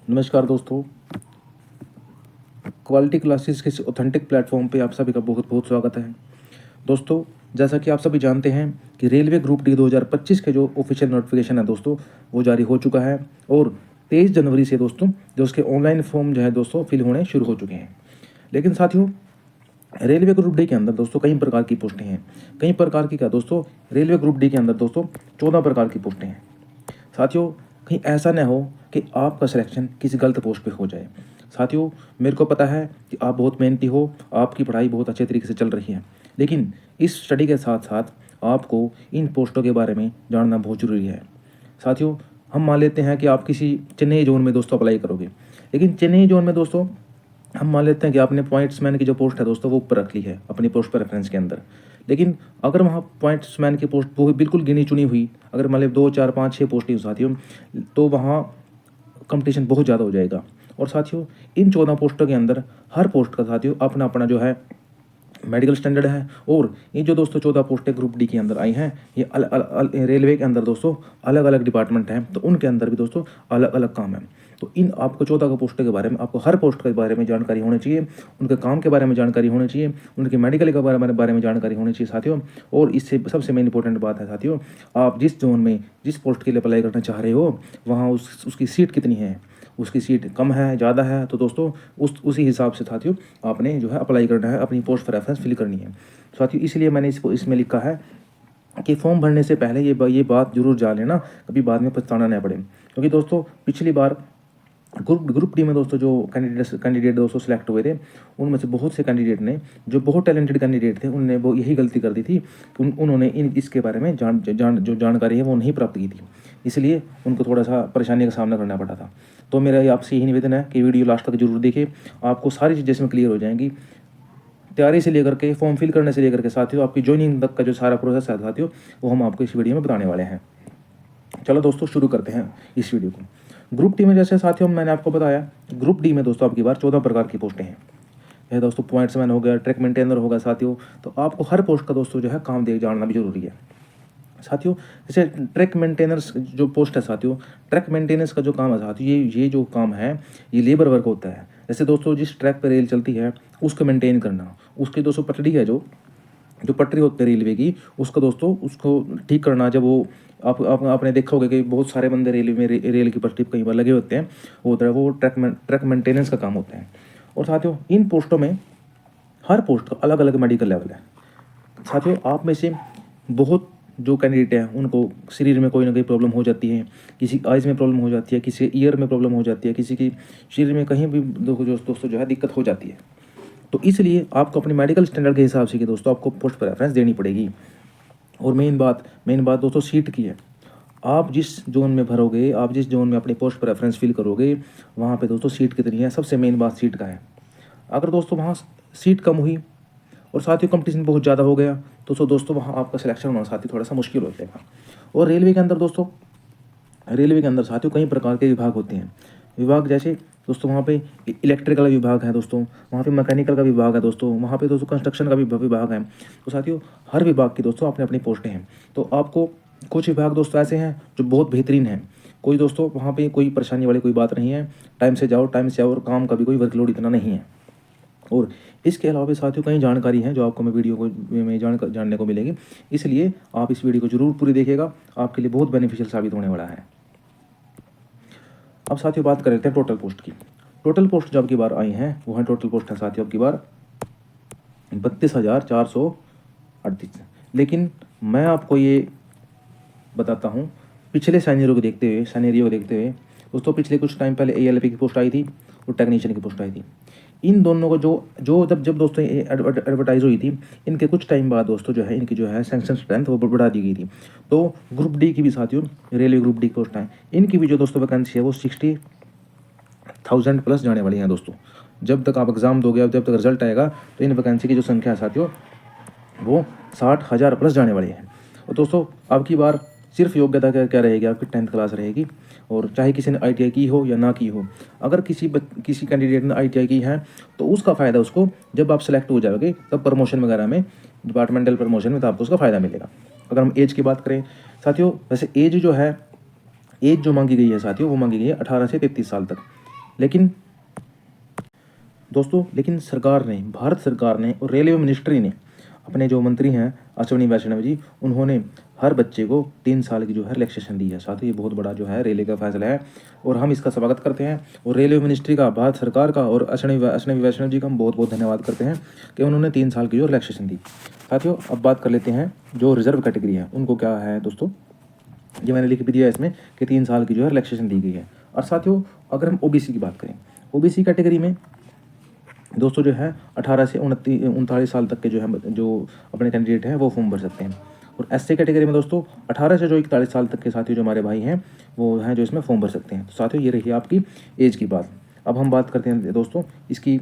नमस्कार दोस्तों, quality classes के इस ऑथेंटिक प्लेटफॉर्म पे आप सभी का बहुत बहुत स्वागत है। दोस्तों, जैसा कि आप सभी जानते हैं कि रेलवे ग्रुप डी 2025 के जो ऑफिशियल नोटिफिकेशन है दोस्तों, वो जारी हो चुका है और 23 जनवरी से दोस्तों जो उसके ऑनलाइन फॉर्म जो है दोस्तों फिल होने शुरू हो चुके हैं। लेकिन साथियों, रेलवे ग्रुप डी के अंदर दोस्तों कई प्रकार की पोस्टें हैं। कई प्रकार की क्या दोस्तों, रेलवे ग्रुप डी के अंदर दोस्तों 14 प्रकार की पोस्टें हैं। साथियों, कहीं ऐसा न हो कि आपका सिलेक्शन किसी गलत पोस्ट पे हो जाए। साथियों, मेरे को पता है कि आप बहुत मेहनती हो, आपकी पढ़ाई बहुत अच्छे तरीके से चल रही है, लेकिन इस स्टडी के साथ साथ आपको इन पोस्टों के बारे में जानना बहुत ज़रूरी है। साथियों, हम मान लेते हैं कि आप किसी चेन्नई जोन में दोस्तों अप्लाई करोगे, लेकिन चेन्नई जोन में दोस्तों हम मान लेते हैं कि आपने पॉइंट्समैन की जो पोस्ट है दोस्तों वो ऊपर रख ली है अपनी पोस्ट पर रेफरेंस के अंदर। लेकिन अगर वहाँ पॉइंट्समैन की पोस्ट वो बिल्कुल गिनी चुनी हुई, अगर मान लीजिए 2 4 5 6 पोस्टें साथियों, तो वहाँ कंपटीशन बहुत ज़्यादा हो जाएगा। और साथियों, इन 14 पोस्टों के अंदर हर पोस्ट का साथियों अपना अपना जो है मेडिकल स्टैंडर्ड है। और ये जो दोस्तों 14 पोस्टें ग्रुप डी के अंदर आई हैं, ये रेलवे के अंदर दोस्तों अलग अलग डिपार्टमेंट हैं, तो उनके अंदर भी दोस्तों अलग अलग काम है। तो इन आपको 14 पोस्टों के बारे में, आपको हर पोस्ट के बारे में जानकारी होनी चाहिए, उनके काम के बारे में जानकारी होनी चाहिए, उनके मेडिकल के बारे में जानकारी होनी चाहिए साथियों। और इससे सबसे मेन इंपॉर्टेंट बात है साथियों, आप जिस जोन में जिस पोस्ट के लिए अप्लाई करना चाह रहे हो वहाँ उसकी सीट कितनी है, उसकी सीट कम है ज़्यादा है, तो दोस्तों उसी हिसाब से साथियों आपने जो है अप्लाई करना है, अपनी पोस्ट पर रेफरेंस फिल करनी है साथियों। इसलिए मैंने इसमें लिखा है कि फॉर्म भरने से पहले ये बात जरूर जान लेना, कभी बाद में पछताना न पड़े। क्योंकि दोस्तों पिछली बार ग्रुप डी में दोस्तों जो कैंडिडेट दोस्तों सिलेक्ट हुए थे, उनमें से बहुत से कैंडिडेट ने, जो बहुत टैलेंटेड कैंडिडेट थे, उनने वो यही गलती कर दी थी कि उन्होंने इसके बारे में जो जानकारी है वो नहीं प्राप्त की थी, इसलिए उनको थोड़ा सा परेशानी का सामना करना पड़ा था। तो मेरा आपसे यही निवेदन है कि वीडियो लास्ट तक जरूर देखें, आपको सारी चीज़ें इसमें क्लियर हो जाएंगी। तैयारी से लेकर के फॉर्म फिल करने से लेकर के साथियों आपकी ज्वाइनिंग तक का जो सारा प्रोसेस है साथियों, वो हम आपको इस वीडियो में बताने वाले हैं। चलो दोस्तों शुरू करते हैं इस वीडियो को। ग्रुप डी में जैसे साथियों मैंने आपको बताया, ग्रुप डी में दोस्तों आपकी बार 14 प्रकार की पोस्टें हैं। यह दोस्तों पॉइंट्समैन हो गया, ट्रैक मेंटेनर होगा साथियों। तो आपको हर पोस्ट का दोस्तों जो है काम दे जानना भी जरूरी है साथियों। जैसे ट्रैक मेंटेनेंस जो पोस्ट है साथियों, ट्रैक मेंटेनेंस का जो काम है साथियों, ये जो काम है ये लेबर वर्क होता है। जैसे दोस्तों जिस ट्रैक पर रेल चलती है उसको मेंटेन करना, उसकी दोस्तों पटड़ी है जो पटरी होती है रेलवे की, उसको दोस्तों उसको ठीक करना। जब वो आपने देखा होगा कि बहुत सारे बंदे रेलवे में रेल की पटरी कई बार लगे होते हैं, वो ट्रैक मेंटेनेंस का काम होता है। और साथियों इन पोस्टों में हर पोस्ट का अलग अलग मेडिकल लेवल है साथियों। आप में से बहुत जो कैंडिडेट हैं उनको शरीर में कोई ना कोई प्रॉब्लम हो जाती है, किसी आइज़ में प्रॉब्लम हो जाती है, किसी ईयर में प्रॉब्लम हो जाती है, किसी की शरीर में कहीं भी दोस्तों जो है दिक्कत हो जाती है। तो इसलिए आपको अपने मेडिकल स्टैंडर्ड के हिसाब से कि दोस्तों आपको पोस्ट पर रेफरेंस देनी पड़ेगी। और मेन बात दोस्तों सीट की है। आप जिस जोन में भरोगे, आप जिस जोन में अपनी पोस्ट पर रेफरेंस फिल करोगे, वहाँ पे दोस्तों सीट कितनी है, सबसे मेन बात सीट का है। अगर दोस्तों वहाँ सीट कम हुई और साथ ही कंपटीशन बहुत ज़्यादा हो गया तो दोस्तों वहाँ आपका सिलेक्शन होना साथ ही थोड़ा सा मुश्किल हो जाएगा। और रेलवे के अंदर साथियों कई प्रकार के विभाग होते हैं। विभाग जैसे दोस्तों वहाँ पे इलेक्ट्रिकल का विभाग है दोस्तों, वहाँ पे मैकेनिकल का विभाग है दोस्तों, वहाँ पे दोस्तों कंस्ट्रक्शन का भी विभाग है। तो साथियों हर विभाग की दोस्तों अपनी अपनी पोस्टें हैं। तो आपको कुछ विभाग दोस्तों ऐसे हैं जो बहुत बेहतरीन हैं, कोई दोस्तों वहाँ पे कोई परेशानी वाली कोई बात नहीं है, टाइम से जाओ टाइम से आओ, और काम का भी कोई वर्कलोड इतना नहीं है। और इसके अलावा भी साथियों कई जानकारी हैं जो आपको मैं वीडियो को में जानने को मिलेगी, इसलिए आप इस वीडियो को जरूर पूरी देखिएगा, आपके लिए बहुत बेनिफिशियल साबित होने वाला है। अब साथियों बात कर लेते हैं टोटल पोस्ट की। टोटल पोस्ट जो आपकी बार आई हैं वो है, टोटल पोस्ट है साथियों आपकी बार 32,438। लेकिन मैं आपको ये बताता हूँ पिछले सिनेरियो को देखते हुए दोस्तों, पिछले कुछ टाइम पहले ALP की पोस्ट आई थी और टेक्नीशियन की पोस्ट आई थी। इन दोनों को जो जब दोस्तों एडवर्टाइज हुई थी, इनके कुछ टाइम बाद दोस्तों जो है इनकी जो है सैंक्शन स्ट्रेंथ वो बढ़ा दी गई थी। तो ग्रुप डी की भी साथियों, रेलवे ग्रुप डी की पोस्ट है, इनकी भी जो दोस्तों वैकेंसी है वो 60,000 प्लस जाने वाली हैं दोस्तों। जब तक आप एग्जाम दोगे, जब तक रिजल्ट आएगा, तो इन वैकेंसी की जो संख्या है साथियों वो 60,000 प्लस जाने वाली है। और दोस्तों आपकी बार सिर्फ योग्यता क्या रहेगी, आपकी 10th क्लास रहेगी। और चाहे किसी ने ITI की हो या ना की हो, अगर किसी कैंडिडेट ने ITI की है तो उसका फ़ायदा उसको जब आप सेलेक्ट हो जाओगे तब प्रमोशन वगैरह में, डिपार्टमेंटल प्रमोशन में, तो आपको उसका फ़ायदा मिलेगा। अगर हम एज की बात करें साथियों, वैसे एज जो मांगी गई है साथियों वो मांगी गई है 18 से 33 साल तक। लेकिन दोस्तों सरकार ने, भारत सरकार ने और रेलवे मिनिस्ट्री ने, अपने जो मंत्री हैं अश्विनी वैष्णव जी, उन्होंने हर बच्चे को 3 साल की जो है रिलैक्सेशन दी है। साथ ही ये बहुत बड़ा जो है रेलवे का फैसला है और हम इसका स्वागत करते हैं। और रेलवे मिनिस्ट्री का, भारत सरकार का और अश्विनी वैष्णव जी का हम बहुत बहुत धन्यवाद करते हैं कि उन्होंने 3 साल की जो रिलैक्सेशन दी। साथियों, अब बात कर लेते हैं जो रिजर्व कैटेगरी है उनको क्या है दोस्तों। ये मैंने लिख भी दिया इसमें कि 3 साल की जो है रिलैक्सेशन दी गई है। और साथियों, अगर हम ओबीसी की बात करें, ओबीसी कैटेगरी में दोस्तों जो है 18 से 39 साल तक के जो है जो अपने कैंडिडेट हैं वो फॉर्म भर सकते हैं। और एससी कैटेगरी में दोस्तों 18 से जो 41 साल तक के साथियों जो हमारे भाई हैं वो हैं जो इसमें फॉर्म भर सकते हैं। तो साथियों, ये रही आपकी एज की बात। अब हम बात करते हैं दोस्तों इसकी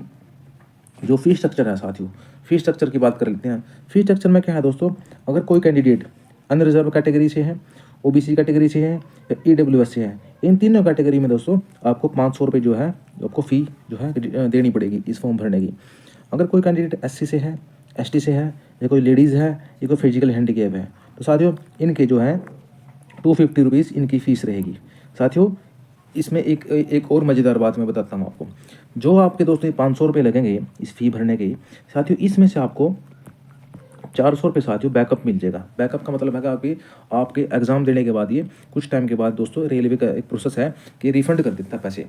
जो फीस स्ट्रक्चर है। साथियों, फीस स्ट्रक्चर की बात कर लेते हैं। फीस स्ट्रक्चर में क्या है दोस्तों, अगर कोई कैंडिडेट अनरिजर्व कैटेगरी से है, ओबीसी कैटेगरी से है या ईडब्ल्यूएस से है, इन तीनों कैटेगरी में दोस्तों आपको 500 रुपये जो है आपको फ़ी जो है देनी पड़ेगी इस फॉर्म भरने की। अगर कोई कैंडिडेट एससी से है, एसटी से है, या कोई लेडीज़ है, या कोई फिजिकल हैंडीकैप है, तो साथियों इनके जो है 250 रुपीज़ इनकी फ़ीस रहेगी। साथियों, इसमें एक और मज़ेदार बात मैं बताता हूँ आपको। जो आपके दोस्तों 500 रुपये लगेंगे इस फ़ी भरने के, साथियों इसमें से आपको 400 रुपये साथियों बैकअप मिल जाएगा। बैकअप का मतलब है कि आपके एग्ज़ाम देने के बाद, ये कुछ टाइम के बाद दोस्तों रेलवे का एक प्रोसेस है कि रिफ़ंड कर देता है पैसे।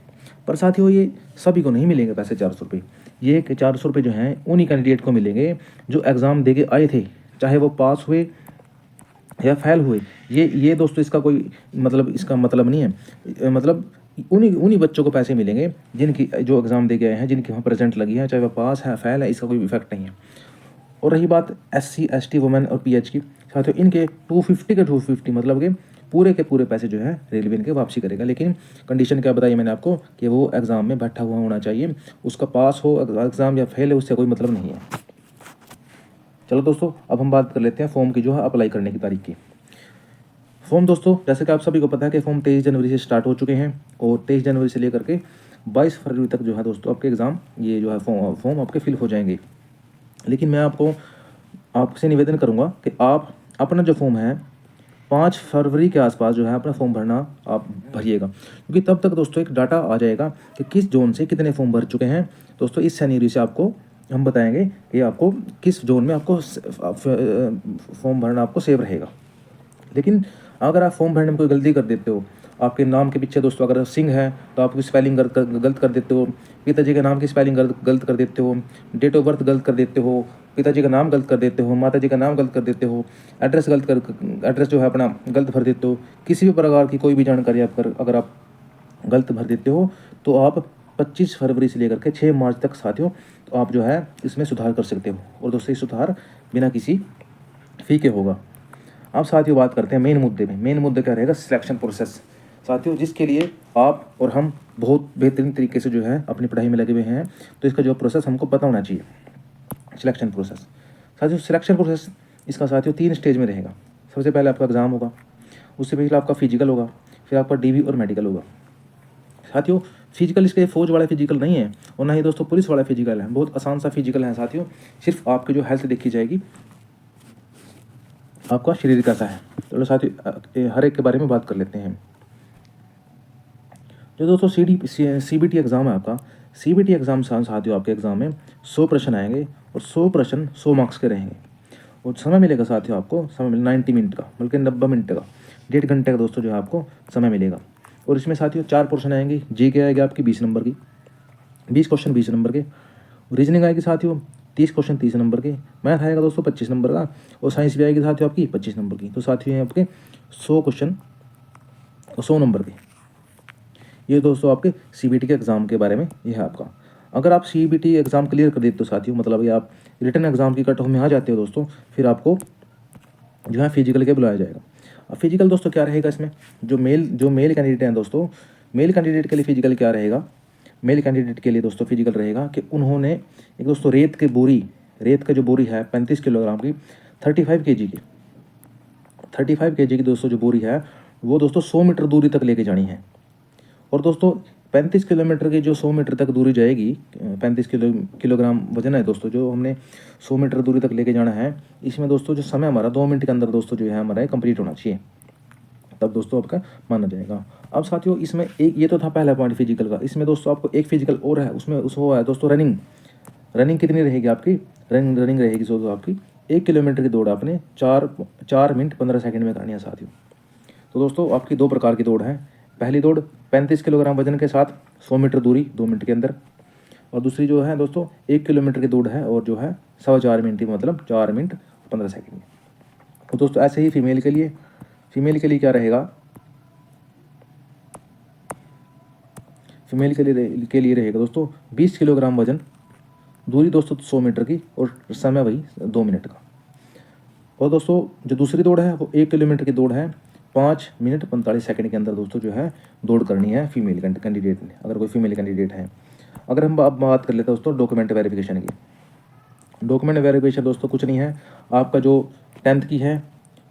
पर साथियों ये सभी को नहीं मिलेंगे पैसे 400 रुपये। ये 400 रुपये जो हैं उन्हीं कैंडिडेट को मिलेंगे जो एग्ज़ाम दे के आए थे, चाहे वो पास हुए या फेल हुए। ये दोस्तों इसका कोई मतलब, इसका मतलब नहीं है, मतलब उन्हीं बच्चों को पैसे मिलेंगे जिनकी जो एग्ज़ाम दे के आए हैं, जिनकी वहाँ प्रेजेंट लगी है, चाहे वह पास है फेल है, इसका कोई इफेक्ट नहीं है। और रही बात एससी, एसटी, वुमेन और पीएच की, साथियों इनके 250 के 250 मतलब कि पूरे के पूरे पैसे जो है रेलवे इनके वापसी करेगा। लेकिन कंडीशन क्या बताई मैंने आपको कि वो एग्ज़ाम में बैठा हुआ होना चाहिए, उसका पास हो एग्ज़ाम या फेल है उससे कोई मतलब नहीं है। चलो दोस्तों, अब हम बात कर लेते हैं फॉर्म की जो है अप्लाई करने की तारीख की। फॉर्म दोस्तों, जैसे कि आप सभी को पता है कि फॉर्म 23 जनवरी से स्टार्ट हो चुके हैं और 23 जनवरी से लेकर के 22 फरवरी तक जो है दोस्तों आपके एग्ज़ाम ये जो है फॉर्म आपके फिल हो जाएंगे। लेकिन मैं आपसे निवेदन करूंगा कि आप अपना जो फॉर्म है 5 फरवरी के आसपास जो है अपना फॉर्म भरना आप भरिएगा, क्योंकि तब तक दोस्तों एक डाटा आ जाएगा कि किस जोन से कितने फॉर्म भर चुके हैं। दोस्तों इस शनिवार से आपको हम बताएंगे कि आपको किस जोन में आपको फॉर्म भरना आपको सेव रहेगा। लेकिन अगर आप फॉर्म भरने में कोई गलती कर देते हो, आपके नाम के पीछे दोस्तों अगर सिंह है तो आप स्पेलिंग गलत कर देते हो, पिताजी के नाम की स्पेलिंग गलत कर देते हो, डेट ऑफ बर्थ गलत कर देते हो, पिताजी का नाम गलत कर देते हो, माताजी का नाम गलत कर देते हो, एड्रेस जो है अपना गलत भर देते हो, किसी भी प्रकार की कोई भी जानकारी अगर आप गलत भर देते हो तो आप 25 फरवरी से लेकर के 6 मार्च तक साथियों तो आप जो है इसमें सुधार कर सकते हो। और दोस्तों ये सुधार बिना किसी फ़ी के होगा। अब साथियों बात करते हैं मेन मुद्दे में। मेन मुद्दा क्या रहेगा, सिलेक्शन प्रोसेस। साथियों जिसके लिए आप और हम बहुत बेहतरीन तरीके से जो है अपनी पढ़ाई में लगे हुए हैं, तो इसका जो प्रोसेस हमको पता होना चाहिए। सिलेक्शन प्रोसेस साथियों, सिलेक्शन प्रोसेस इसका साथियों 3 स्टेज में रहेगा। सबसे पहले आपका एग्ज़ाम होगा, उससे पहले आपका फिजिकल होगा, फिर आपका डीवी और मेडिकल होगा। साथियों फिजिकल इसके फौज वाला फिजिकल नहीं है और ना ही दोस्तों पुलिस वाला फिजिकल है, बहुत आसान सा फिजिकल है साथियों। सिर्फ आपकी जो हेल्थ देखी जाएगी, आपका शरीर कैसा है। चलो साथियों हर एक के बारे में बात कर लेते हैं। जो दोस्तों सीबीटी एग्ज़ाम है आपका, सीबीटी एग्ज़ाम साथियों आपके एग्ज़ाम में 100 प्रश्न आएंगे और 100 प्रश्न 100 मार्क्स के रहेंगे। और समय मिलेगा साथियों आपको, समय मिलेगा 90 मिनट का, बल्कि 90 मिनट का, 1.5 घंटे का दोस्तों जो है आपको समय मिलेगा। और इसमें साथियों 4 पोर्शन आएंगे। जीके आएगी आपकी 20 नंबर की, 20 क्वेश्चन 20 नंबर के। रीजनिंग आएगी साथियों 30 क्वेश्चन 30 नंबर के। मैथ आएगा दोस्तों 25 नंबर का। और साइंस भी आएगी साथियों आपकी 25 नंबर की। तो साथियों ये आपके 100 क्वेश्चन और 100 नंबर के। ये दोस्तों आपके सीबीटी के एग्ज़ाम के बारे में ये है आपका। अगर आप सीबीटी एग्ज़ाम क्लियर कर देते हो साथियों, मतलब ये आप रिटन एग्ज़ाम की कट ऑफ में आ जाते हो दोस्तों, फिर आपको जो है फिजिकल के बुलाया जाएगा। अब फिजिकल दोस्तों क्या रहेगा इसमें, जो मेल कैंडिडेट हैं दोस्तों, मेल कैंडिडेट के लिए फिजिकल क्या रहेगा, मेल कैंडिडेट के लिए दोस्तों फिजिकल रहेगा कि उन्होंने एक दोस्तों रेत का जो बोरी है 35 किलोग्राम की, 35 केजी की दोस्तों जो बोरी है वो दोस्तों 100 मीटर दूरी तक लेके जानी है। और दोस्तों 35 किलोमीटर की जो 100 मीटर तक दूरी जाएगी, 35 किलोग्राम वजन है दोस्तों जो हमने 100 मीटर दूरी तक लेके जाना है। इसमें दोस्तों जो समय हमारा 2 मिनट के अंदर दोस्तों जो है हमारा कंप्लीट होना चाहिए। तब दोस्तों आपका माना जाएगा। अब साथियों इसमें एक ये तो था पहला पॉइंट फिजिकल का, इसमें दोस्तों आपको एक फिजिकल और है, उसमें उस वो है दोस्तों रनिंग। रनिंग कितनी रहेगी आपकी, रनिंग रहेगी दोस्तों आपकी 1 किलोमीटर की दौड़ आपने 4 मिनट 15 सेकंड में करनी है साथियों। तो दोस्तों आपकी 2 प्रकार की दौड़ है। पहली दौड़ 35 किलोग्राम वजन के साथ 100 मीटर दूरी 2 मिनट के अंदर, और दूसरी जो है दोस्तों 1 किलोमीटर की दौड़ है और जो है 4.25 मिनट की, मतलब 4 मिनट 15 सेकंड में। तो दोस्तों ऐसे ही फीमेल के लिए क्या रहेगा, फीमेल के लिए रहेगा दोस्तों 20 किलोग्राम वजन, दूरी दोस्तों 100 मीटर की और समय वही 2 मिनट का। और दोस्तों जो दूसरी दौड़ है वो 1 किलोमीटर की दौड़ है, 5 मिनट 45 सेकंड के अंदर दोस्तों जो है दौड़ करनी है फीमेल कैंडिडेट ने, अगर कोई फीमेल कैंडिडेट है। अगर हम अब बात कर लेते हैं दोस्तों डॉक्यूमेंट वेरिफिकेशन की। डॉक्यूमेंट वेरिफिकेशन दोस्तों कुछ नहीं है, आपका जो 10th की है,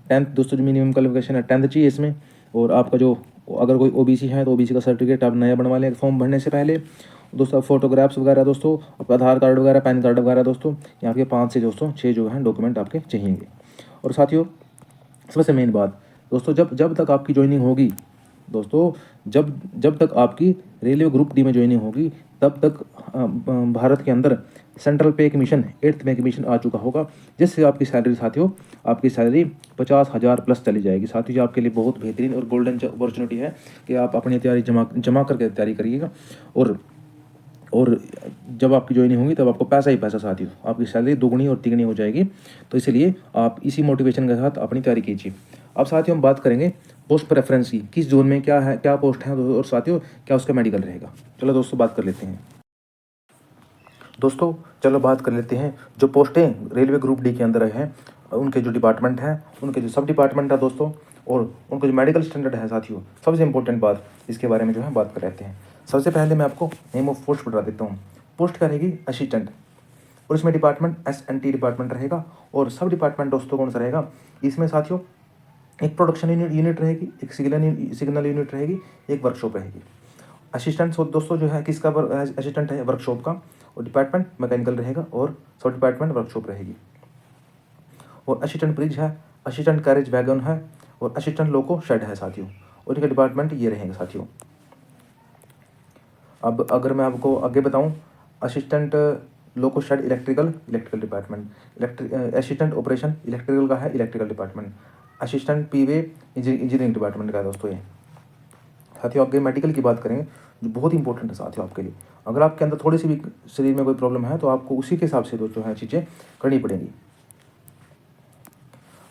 10th दोस्तों जो मिनिमम क्वालिफिकेशन है 10th चाहिए इसमें, और आपका जो अगर कोई ओबीसी है तो ओबीसी का सर्टिफिकेट आप नया बनवा लें फॉर्म भरने से पहले। दोस्तों फोटोग्राफ्स वगैरह दोस्तों, आपका आधार कार्ड वगैरह, पैन कार्ड वगैरह दोस्तों, यहाँ के 5 से दोस्तों 6 जो है डॉक्यूमेंट आपके चाहिएंगे। और साथियों सबसे मेन बात दोस्तों, जब तक आपकी ज्वाइनिंग होगी दोस्तों, जब तक आपकी रेलवे ग्रुप डी में ज्वाइनिंग होगी, तब तक भारत के अंदर सेंट्रल पे कमीशन 8th पे कमीशन आ चुका होगा, जिससे आपकी सैलरी साथियों, आपकी सैलरी 50,000 प्लस चली जाएगी। साथियों जो आपके लिए बहुत बेहतरीन और गोल्डन अपॉर्चुनिटी है कि आप अपनी तैयारी जमा करके तैयारी करिएगा, और जब आपकी ज्वाइनिंग होगी तब आपको पैसा ही पैसा साथियों, आपकी सैलरी दोगुनी और तिगुनी हो जाएगी। तो इसलिए आप इसी मोटिवेशन के साथ अपनी तैयारी कीजिए। अब साथियों हम बात करेंगे पोस्ट प्रेफरेंस की, किस जोन में क्या है, क्या पोस्ट है, और साथियों क्या उसका मेडिकल रहेगा। चलो दोस्तों बात कर लेते हैं। दोस्तों चलो बात कर लेते हैं जो पोस्टें रेलवे ग्रुप डी के अंदर हैं, उनके जो डिपार्टमेंट हैं, उनके जो सब डिपार्टमेंट है दोस्तों, और उनका जो मेडिकल स्टैंडर्ड है साथियों, सबसे इंपॉर्टेंट बात इसके बारे में जो है बात कर लेते हैं। सबसे पहले मैं आपको नेम ऑफ पोस्ट बता देता हूँ। पोस्ट क्या रहेगी, असिस्टेंट, और इसमें डिपार्टमेंट SNT डिपार्टमेंट रहेगा, और सब डिपार्टमेंट दोस्तों कौन सा रहेगा इसमें साथियों, एक प्रोडक्शन यूनिट रहेगी, एक सिग्नल यूनिट रहेगी, एक वर्कशॉप रहेगी। असिस्टेंट दोस्तों जो है किसका असिस्टेंट है, वर्कशॉप का, और डिपार्टमेंट मैकेनिकल रहेगा, और सब डिपार्टमेंट वर्कशॉप रहेगी। और असिस्टेंट ब्रिज है, असिस्टेंट कैरेज वैगन है, और असिस्टेंट लोको शेड है साथियों, और इनके डिपार्टमेंट ये रहेंगे साथियों। अब अगर मैं आपको आगे बताऊं, assistant loco shed electrical department, assistant operation electrical का है, electrical department, assistant P way engineering department का है दोस्तों ये। साथियों आगे मेडिकल की बात करेंगे जो बहुत इंपॉर्टेंट है साथियों आपके लिए। अगर आपके अंदर थोड़ी सी भी शरीर में कोई प्रॉब्लम है तो आपको उसी के हिसाब से जो है चीज़ें करनी पड़ेंगी।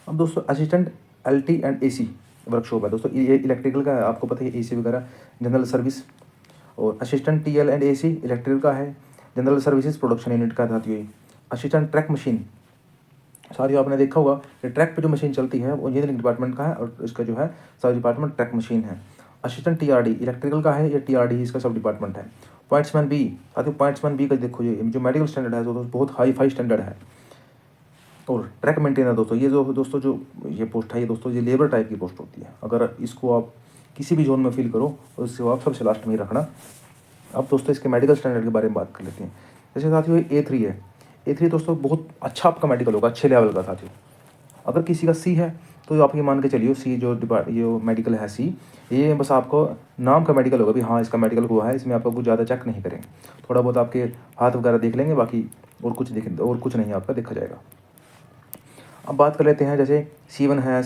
अब दोस्तों assistant LT and AC workshop है दोस्तों, ये इलेक्ट्रिकल का है, आपको पता है AC वगैरह जनरल सर्विस। और assistant TL and AC electrical का है, जनरल सर्विसेज प्रोडक्शन यूनिट का साथियों। असिस्टेंट ट्रैक मशीन, साथियों आपने देखा होगा कि ट्रैक पे जो मशीन चलती है वो इंजीनियरिंग डिपार्टमेंट का है, और इसका जो है सब डिपार्टमेंट ट्रैक मशीन है। असिस्टेंट TRD इलेक्ट्रिकल का है, या TRD इसका सब डिपार्टमेंट है। पॉइंट्समैन B, साथियों पॉइंट्समैन B का देखो, ये जो मेडिकल स्टैंडर्ड है तो बहुत हाई स्टैंडर्ड है। और ट्रैक मेंटेनर दोस्तों, ये जो दोस्तों जो ये पोस्ट है, ये दोस्तों ये लेबर टाइप की पोस्ट होती है। अगर इसको आप किसी भी जोन में फिल करो और इसको आप सबसे लास्ट में ही रखना। अब दोस्तों इसके मेडिकल स्टैंडर्ड के बारे में बात कर लेते हैं। जैसे साथियों A3 है, A3 दोस्तों बहुत अच्छा आपका मेडिकल होगा, अच्छे लेवल का साथियों। अगर किसी का C है तो आप ये मान के चलिए C जो मेडिकल है C, ये बस आपको नाम का मेडिकल होगा भी हाँ इसका मेडिकल हुआ है, इसमें आपका कुछ ज़्यादा चेक नहीं करेंगे, थोड़ा बहुत आपके हाथ वगैरह देख लेंगे, बाकी और कुछ नहीं आपका देखा जाएगा। अब बात कर लेते हैं जैसे C1 है,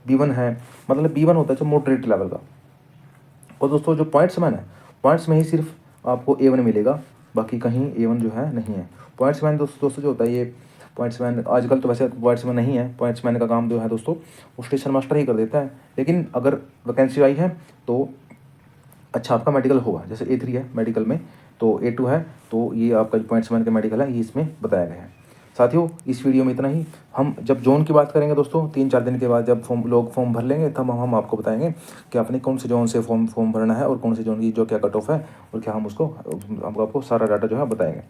B1 है, मतलब B1 होता है जो मॉडरेट लेवल का। और दोस्तों जो पॉइंट्समैन है, पॉइंट्स में ही सिर्फ आपको A1 मिलेगा, बाकी कहीं A1 जो है नहीं है। पॉइंट्समैन दोस्तों जो होता है, ये पॉइंट्समैन आजकल तो वैसे पॉइंट्समैन नहीं है, पॉइंट्समैन का काम जो है दोस्तों वो स्टेशन मास्टर ही कर देता है। लेकिन अगर वैकेंसी आई है तो अच्छा आपका मेडिकल होगा, जैसे A3 है मेडिकल में, तो A2 है, तो ये आपका जो पॉइंट्समैन का मेडिकल है ये इसमें बताया गया है। साथियों इस वीडियो में इतना ही। हम जब जोन की बात करेंगे दोस्तों 3-4 दिन के बाद, जब लोग फॉर्म भर लेंगे, तब हम आपको बताएंगे कि आपने कौन से जोन से फॉर्म भरना है, और कौन से जोन की जो क्या कट ऑफ है, और क्या हम आपको सारा डाटा जो है बताएंगे।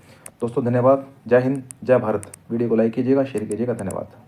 दोस्तों धन्यवाद, जय हिंद, जय भारत। वीडियो को लाइक कीजिएगा, शेयर कीजिएगा, धन्यवाद।